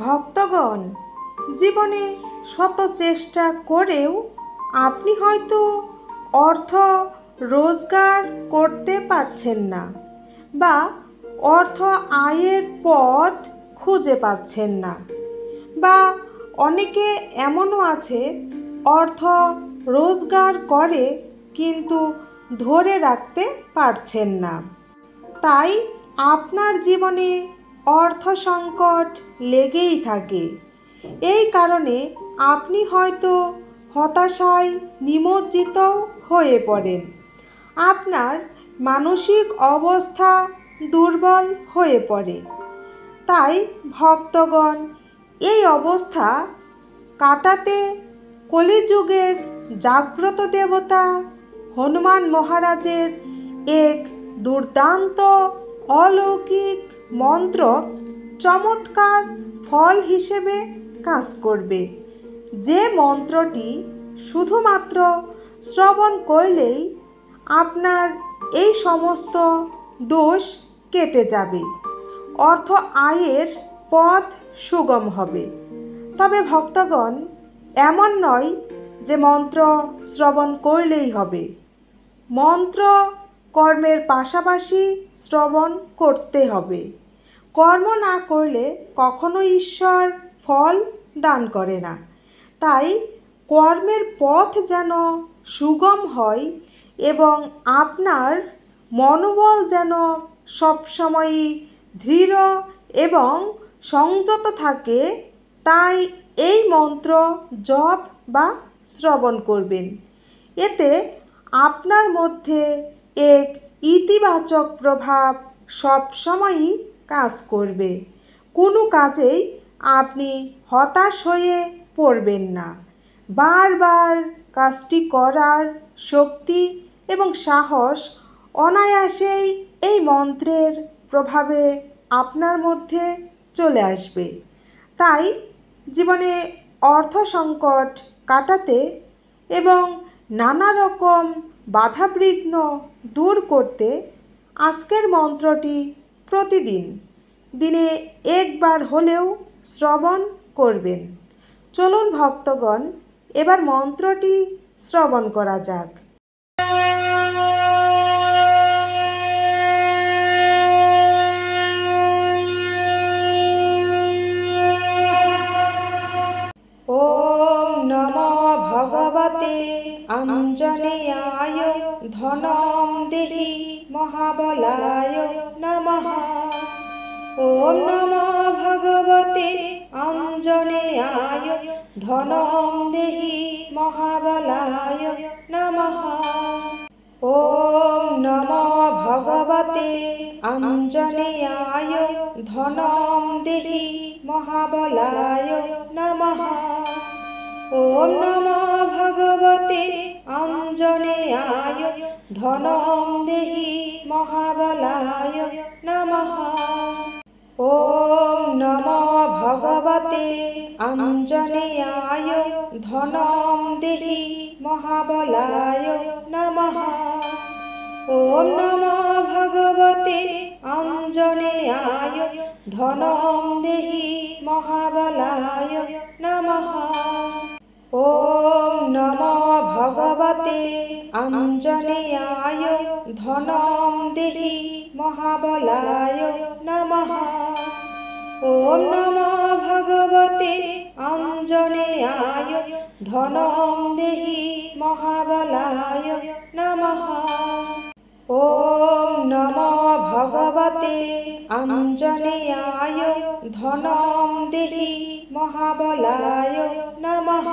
ভক্তগণ, জীবনে শত চেষ্টা করেও আপনি হয়তো অর্থ রোজগার করতে পারছেন না বা অর্থ আয়ের পথ খুঁজে পাচ্ছেন না, বা অনেকে এমনও আছে অর্থ রোজগার করে কিন্তু ধরে রাখতে পারছেন না। তাই আপনার জীবনে অর্থ সংকট লেগেই থাকে। এই কারণে আপনি হয়তো হতাশায় নিমজ্জিত হয়ে পড়েন। আপনার মানসিক অবস্থা দুর্বল হয়ে পড়ে। তাই ভক্তগণ, এই অবস্থা কাটাতে কলিযুগের জাগ্রত দেবতা হনুমান মহারাজের এক দুর্দান্ত অলৌকিক মন্ত্র চমৎকার ফল হিসেবে কাজ করবে। যে মন্ত্রটি শুধুমাত্র শ্রবণ করলেই আপনার এই সমস্ত দোষ কেটে যাবে, অর্থ আয়ের পথ সুগম হবে। তবে ভক্তগণ, এমন নয় যে মন্ত্র শ্রবণ করলেই হবে। মন্ত্র কর্মের পাশাপাশি শ্রবণ করতে হবে। কর্ম না করলে কখনো ঈশ্বর ফল দান করে না। তাই কর্মের পথ যেন সুগম হয় এবং আপনার মনোবল যেন সবসময়ই দৃঢ় এবং সংযত থাকে, তাই এই মন্ত্র জপ বা শ্রবণ করবেন। এতে আপনার মধ্যে এক ইতিবাচক প্রভাব সবসময়ই কাজ করবে। কোনো কাজেই আপনি হতাশ হয়ে পড়বেন না। বারবার কাজটি করার শক্তি এবং সাহস অনায়াসেই এই মন্ত্রের প্রভাবে আপনার মধ্যে চলে আসবে। তাই জীবনে অর্থ সংকট কাটাতে এবং নানা রকম বাধাবিঘ্ন দূর করতে আজকের মন্ত্রটি প্রতিদিন দিনে একবার হলেও শ্রবণ করবেন। চলুন ভক্তগণ, এবার মন্ত্রটি শ্রবণ করা যাক। ওম নমো ভগবতে অঞ্জনেয়ায় ধনম দেহি মহাবলায় নমঃ। ওম নমো ভগবতে অঞ্জনেয়ায় ধনম দেহি মহাবলায় নমঃ। ওম নমো ভগবতে অঞ্জনেয়ায় ধনম দেহি মহাবলায় নমঃ। ওম নমো ভগবতে অঞ্জনেয়ায় ধনম দেহি মহাবলায় নমঃ। ওম নমো ভগবতে অঞ্জনেয়ায় ধনম দেহি মহাবলায় নমঃ। ওম নমো ভগবতে অঞ্জনেয়ায় ধনম দেহি মহাবলায় নমঃ। ওম নমো ভগবতে অঞ্জনেয়ায় ধনম দেহি মহাবলায় নমঃ। ওম নমো ভগবতে অঞ্জনেয়ায় ধনম দেহি মহাবলায় নমঃ। ওম নমো ভগবতে অঞ্জনেয়ায় ধনম দেহি মহাবলায় নমঃ।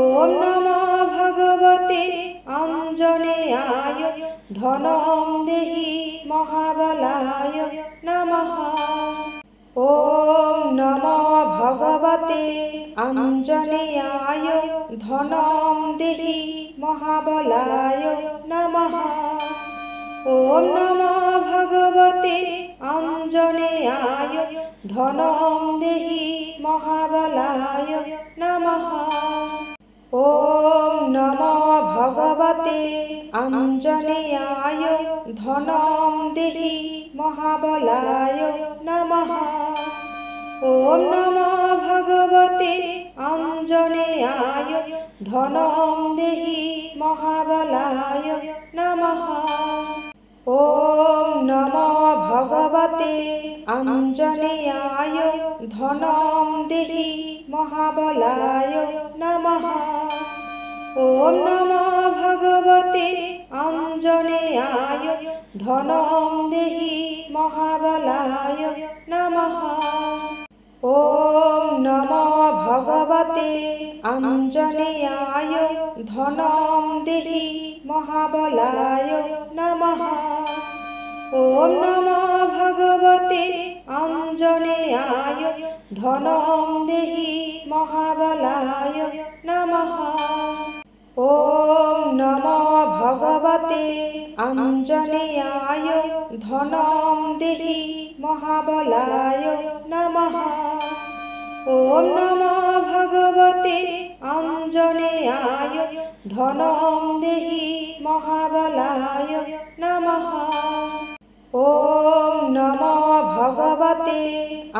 ওম নমো ভগবতে অঞ্জনেয়ায় ধনম দেহি মহাবলায় নমঃ। ওম নমো ভগবতে অঞ্জনেয়ায় ধনম দেহি মহাবলায় নমঃ। ওম নমো ভগবতে অঞ্জনেয়ায় ধনম দেহি মহাবলায় নমঃ। ওম নমো ভগবতে অঞ্জনেয়ায় ধনম দেহি মহাবলায় নমঃ। ॐ नमो भगवते आञ्जनेयाय धनं देहि महाबलाय नमः। ॐ नमो भगवते आञ्जनेयाय धनं देहि महाबलाय नमः। ॐ नमो भगवते आञ्जनेयाय धनं देहि महाबलाय नमः। ॐ नमो भगवते आञ्जनेयाय धनं देहि महाबलाय नमः। ॐ नमो भगवते आञ्जनेयाय धनं देहि महाबलाय नमः। ॐ नमो भगवते आञ्जनेयाय धनं देहि महाबलाय नमः। ॐ नमो भगवते आञ्जनेयाय धनं देहि महाबलाय नमः। ॐ नमो भगवते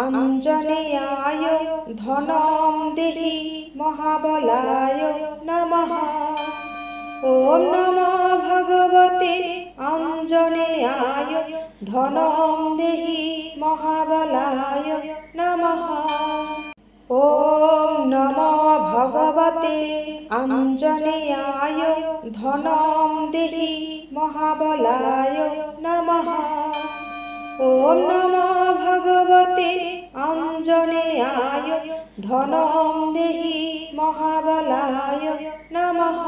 आञ्जनेयाय धनं देहि महाबलाय नमः। ॐ नमो भगवते आञ्जनेयाय धनं देहि महाबलाय नमः। ॐ नमो भगवते आञ्जनेयाय धनं देहि महाबलाय नमः। ॐ नमो भगवते आञ्जनेयाय धनं देहि महाबलाय नमः।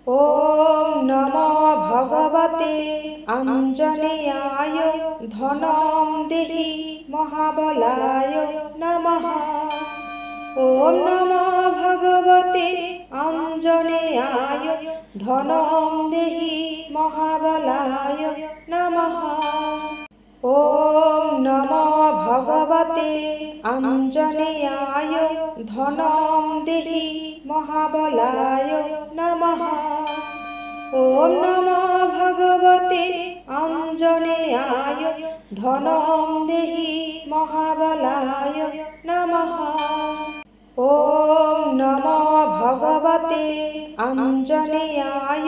ॐ नमो भगवते आञ्जनेयाय धनं देहि महाबलाय नमः। ॐ नमो भगवते आञ्जनेयाय धनं देहि महाबलाय नमः। ॐ नमो भगवते आञ्जनेयाय धनं देहि महाबलाय नमः। ॐ नमो भगवते आञ्जनेयाय धनं देहि महाबलाय नमः। ॐ नमो भगवते आञ्जनेयाय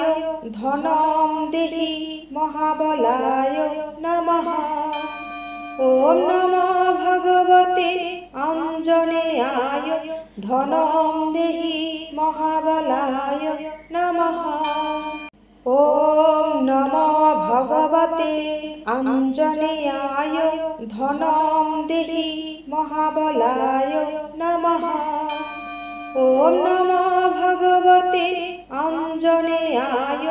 धनं देहि महाबलाय नमः। ॐ नमो भगवते आञ्जनेयाय धनं देहि महाबलाय नमः। ॐ नमो भगवते आञ्जनेयाय धनं देहि महाबलाय नमः। ॐ नमो भगवते आञ्जनेयाय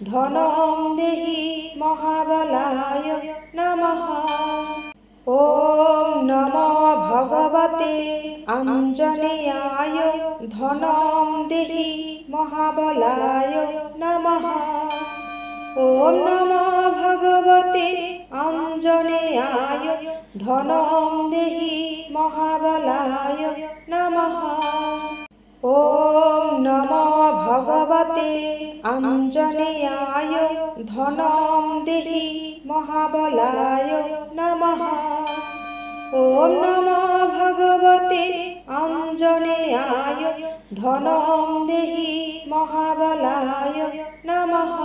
धनं देहि महाबलाय नमः। ॐ नमो भगवते आञ्जनेयाय धनं देहि महाबलाय नमः। ॐ नमो भगवते आञ्जनेयाय धनं देहि महाबलाय नमः। ॐ नमो भगवते आञ्जनेयाय धनं देहि महाबलाय नमः। ॐ नमो भगवते आञ्जनेयाय धनं देहि महाबलाय नमः।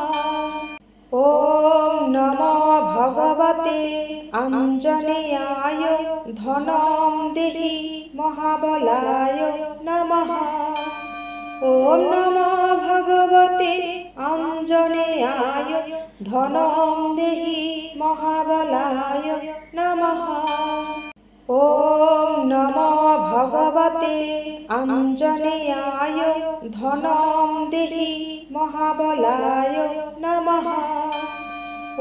ॐ नमो भगवते आञ्जनेयाय धनं देहि महाबलाय नमः। ॐ नमो भगवते आञ्जनेयाय धनं देहि महाबलाय नमः। ॐ नमो भगवते आञ्जनेयाय धनं देहि महाबलाय नमः।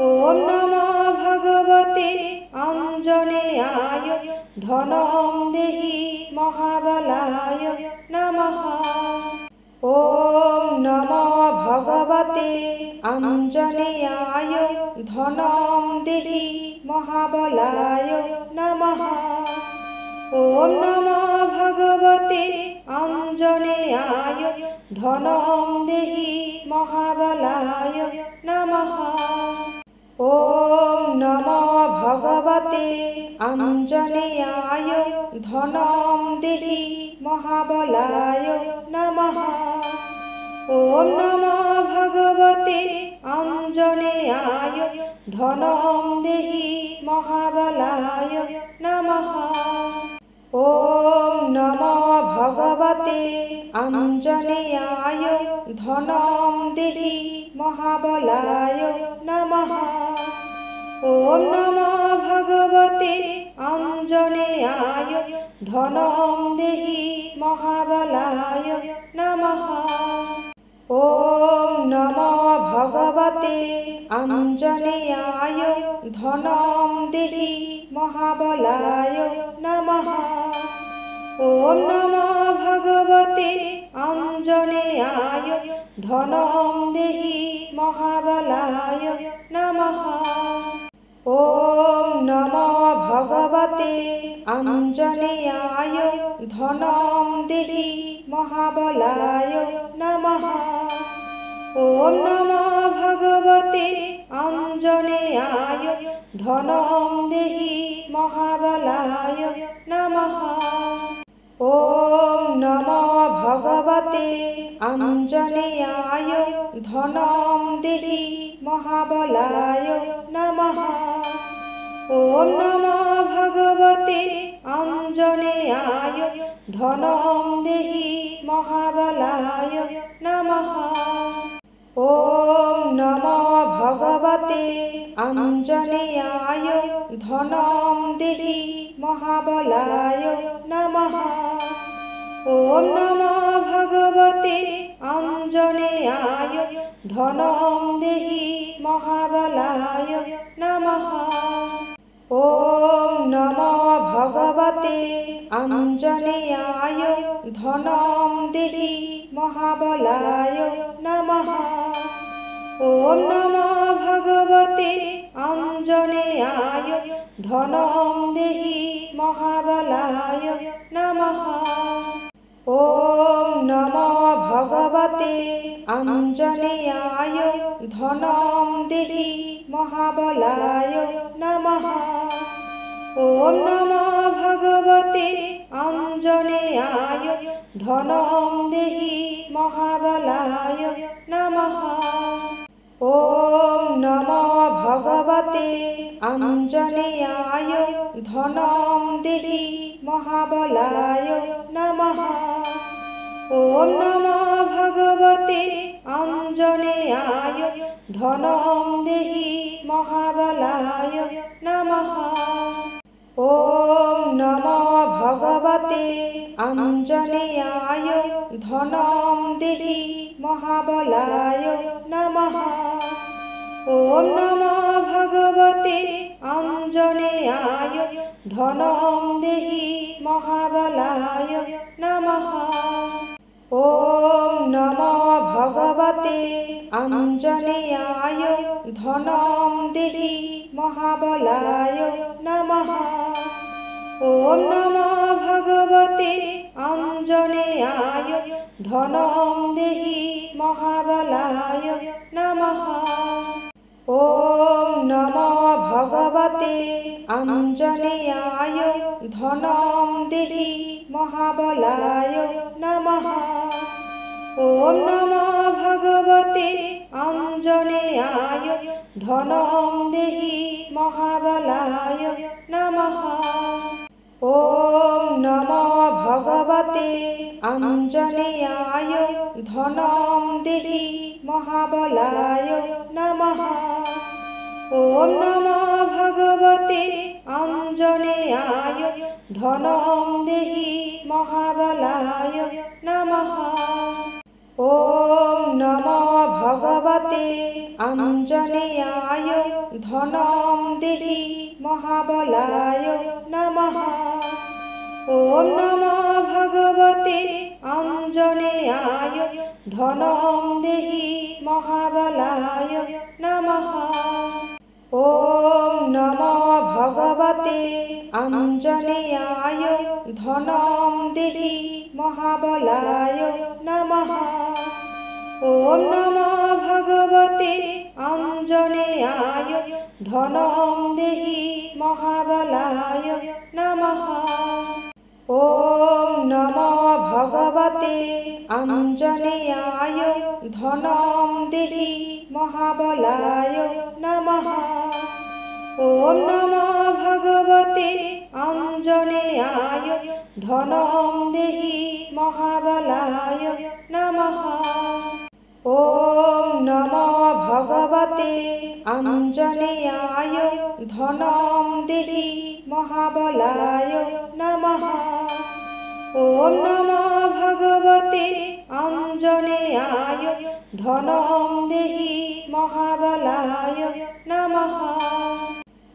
ॐ नमो भगवते आञ्जनेयाय धनं देहि महाबलाय नमः। ॐ नमो भगवते आञ्जनेयाय धनं देहि महाबलाय नमः। ॐ नमो भगवते आञ्जनेयाय धनं देहि महाबलाय नमः। ॐ नमो ভগবতে অঞ্জনেয়ায় ধনম দেহি মহাবলায় নমঃ। ওম নমো ভগবতে অঞ্জনেয়ায় ধনম দেহি মহাবলায় নমঃ। ওম নমো ভগবতে অঞ্জনেয়ায় ধনম দেহি মহাবলায় নমঃ। ওম নমো ভগবতে অঞ্জনেয়ায় ধনম দেহি মহাবলায় নমঃ। ওম নমো ভগবতে অঞ্জনেয়ায় ধনম দেহি মহাবলায় নমঃ। ওম নমো ভগবতে অঞ্জনেয়ায় ধনম দেহি মহাবলায় নমঃ। ওম নমো ভগবতে অঞ্জনেয়ায় ধনম দেহি মহাবলায় নমঃ। ওম নমো ভগবতে অঞ্জনেয়ায় ধনম দেহি মহাবলায় নমঃ। ওম নমো ভগবতে অঞ্জনেয়ায় ধনম দেহি মহাবলায় নমঃ। ওম নমো ভগবতে অঞ্জনেয়ায় ধনম দেহি মহাবলায় নমঃ। ওম নমো ভগবতে অঞ্জনেয়ায় ধনম দেহি মহাবলায় নমঃ। ওম নমো ভগবতে অঞ্জনেয়ায় ধনম দেহি মহাবলায় নমঃ। ওম নমো ভগবতে অঞ্জনেয়ায় ধনম দেহি মহাবলায় নমঃ। ওম নমো ভগবতে অঞ্জনেয়ায় ধনম দেহি মহাবলায় নমঃ। ওম নমো ভগবতে অঞ্জনেয়ায় ধনম দেহি মহাবলায় নমঃ। ওম নমো ভগবতে অঞ্জনেয়ায় ধনম দেহি মহাবলায় নমঃ। ওম নমো ভগবতে অঞ্জনেয়ায় ধনম দেহি মহাবলায় নমঃ। ওম নমো ভগবতে অঞ্জনেয়ায় ধনম দেহি মহাবলায় নমঃ। ওম নমো ভগবতে অঞ্জনেয়ায় ধনম দেহি মহাবলায় নমঃ। ওম নমো ভগবতে অঞ্জনেয়ায় ধনম দেহি মহাবলায় নমঃ। ওম নমো ভগবতে অঞ্জনেয়ায় ধনম দেহি মহাবলায় নমঃ। ওম নমো ভগবতে অঞ্জনেয়ায় ধনম দেহি মহাবলায় নমঃ। ওম নমো ভগবতে অঞ্জনেয়ায় ধনম দেহি মহাবলায় নমঃ। ওম নমো ভগবতে অঞ্জনেয়ায় ধনম দেহি মহাবলায় নমঃ। ওম নমো ভগবতে অঞ্জনেয়ায় ধনম দেহি মহাবলায় নমঃ। ওম নমো ভগবতে অঞ্জনেয়ায় ধনম দেহি মহাবলায় নমঃ। ওম নমো ভগবতে অঞ্জনেয়ায় ধনম দেহি মহাবলায় নমঃ। ওম নমো ভগবতে অঞ্জনেয়ায় ধনম দেহি মহাবলায় নমঃ। ওম নমো ভগবতে অঞ্জনেয়ায় ধনম দেহি মহাবলায় নমঃ। ॐ नमो भगवते आञ्जनेयाय धनं देहि महाबलाय नमः। ॐ नमो भगवते आञ्जनेयाय धनं देहि महाबलाय नमः। ॐ नमो भगवते आञ्जनेयाय धनं देहि महाबलाय नमः। ॐ नमो भगवते आञ्जनेयाय धनं देहि महाबलाय नमः। ॐ नमो भगवते आञ्जनेयाय धनं देहि महाबलाय नमः।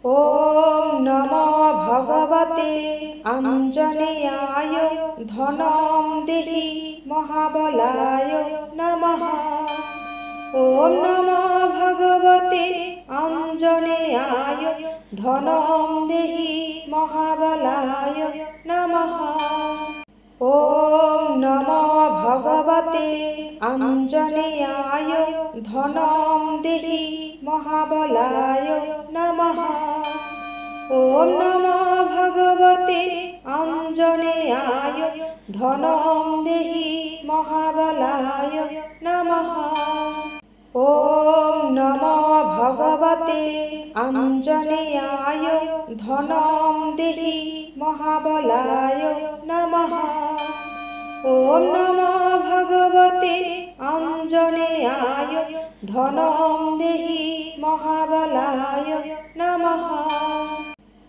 ॐ नमो भगवते आञ्जनेयाय धनं देहि महाबलाय नमः। ॐ नमो भगवते आञ्जनेयाय धनं देहि महाबलाय नमः। ॐ नमो भगवते आञ्जनेयाय धनं देहि महाबलाय नमः। ॐ नमो भगवते आञ्जनेयाय धनं देहि महाबलाय नमः। ॐ नमो भगवते आञ्जनेयाय धनं देहि महाबलाय नमः। ॐ नमो भगवते आञ्जनेयाय धनं देहि महाबलाय नमः।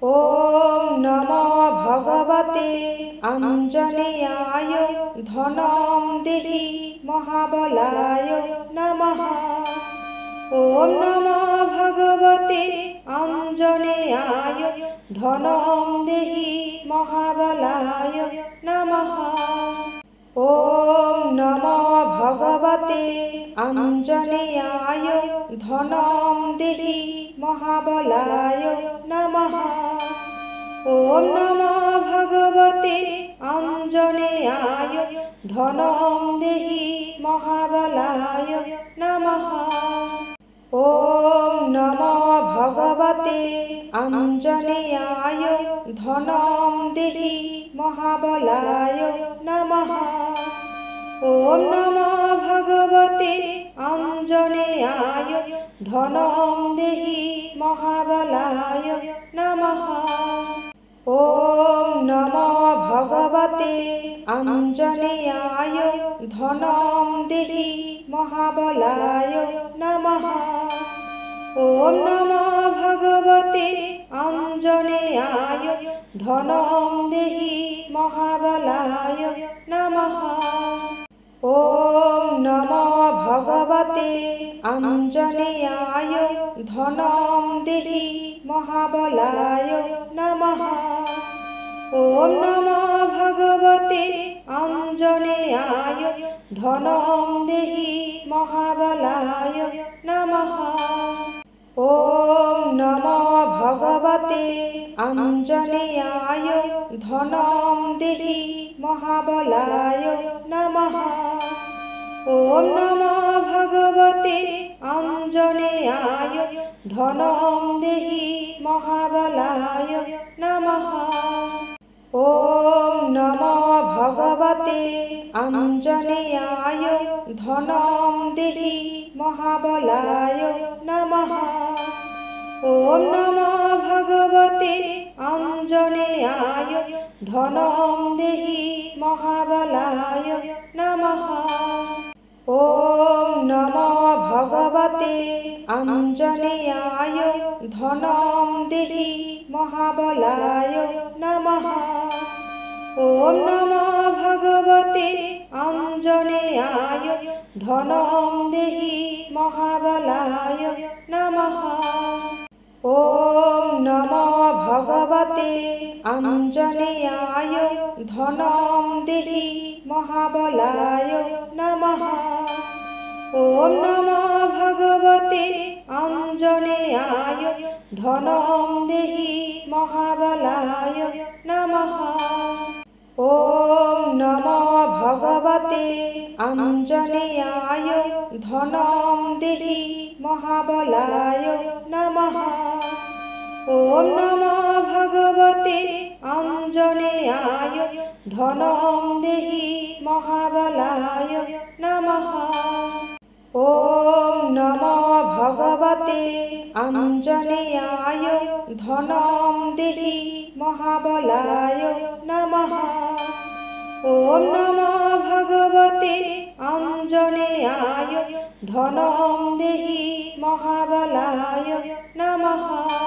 ॐ नमो भगवते आञ्जनेयाय धनं देहि महाबलाय नमः। ॐ नमो भगवते आञ्जनेयाय धनं देहि महाबलाय नमः। ॐ नमो भगवते आञ्जनेयाय धनं देहि महाबलाय नमः। ॐ नमो भगवते आञ्जनेयाय धनं देहि महाबलाय नमः। ॐ नमो भगवते आञ्जनेयाय धनं देहि महाबलाय नमः। ॐ नमो भगवते आञ्जनेयाय धनं देहि महाबलाय नमः। ॐ नमो भगवते आञ्जनेयाय धनं देहि महाबलाय नमः। ॐ नमो भगवते आञ्जनेयाय धनं देहि महाबलाय नमः। ॐ नमो भगवते आञ्जनेयाय धनं देहि महाबलाय नमः। ॐ नमो भगवते आञ्जनेयाय धनं देहि महाबलाय नमः। ॐ नमो भगवते आञ्जनेयाय धनं देहि महाबलाय नमः। ॐ नमो भगवते आञ्जनेयाय धनं देहि महाबलाय नमः। ॐ नमो भगवते आञ्जनेयाय धनं देहि महाबलाय नमः। ॐ नमो भगवते आञ्जनेयाय धनं देहि महाबलाय नमः। ॐ नमो भगवते आञ्जनेयाय धनं देहि महाबलाय नमः। ॐ नमो भगवते आञ्जनेयाय धनं देहि महाबलाय नमः। ॐ नमो भगवते आञ्जनेयाय धनं देहि महाबलाय नमः। ॐ नमो भगवते आञ्जनेयाय धनं देहि महाबलाय नमः। ॐ नमो भगवते আঞ্জনেয়ায় ধনম দেহি মহাবলায় নমঃ। ওম নমো ভগবতে আঞ্জনেয়ায় ধনম দেহি মহাবলায় নমঃ। ওম নমো ভগবতে আঞ্জনেয়ায় ধনম দেহি মহাবলায় নমঃ। ওম নমো ভগবতে আঞ্জনেয়ায় ধনম দেহি মহাবলায় নমঃ।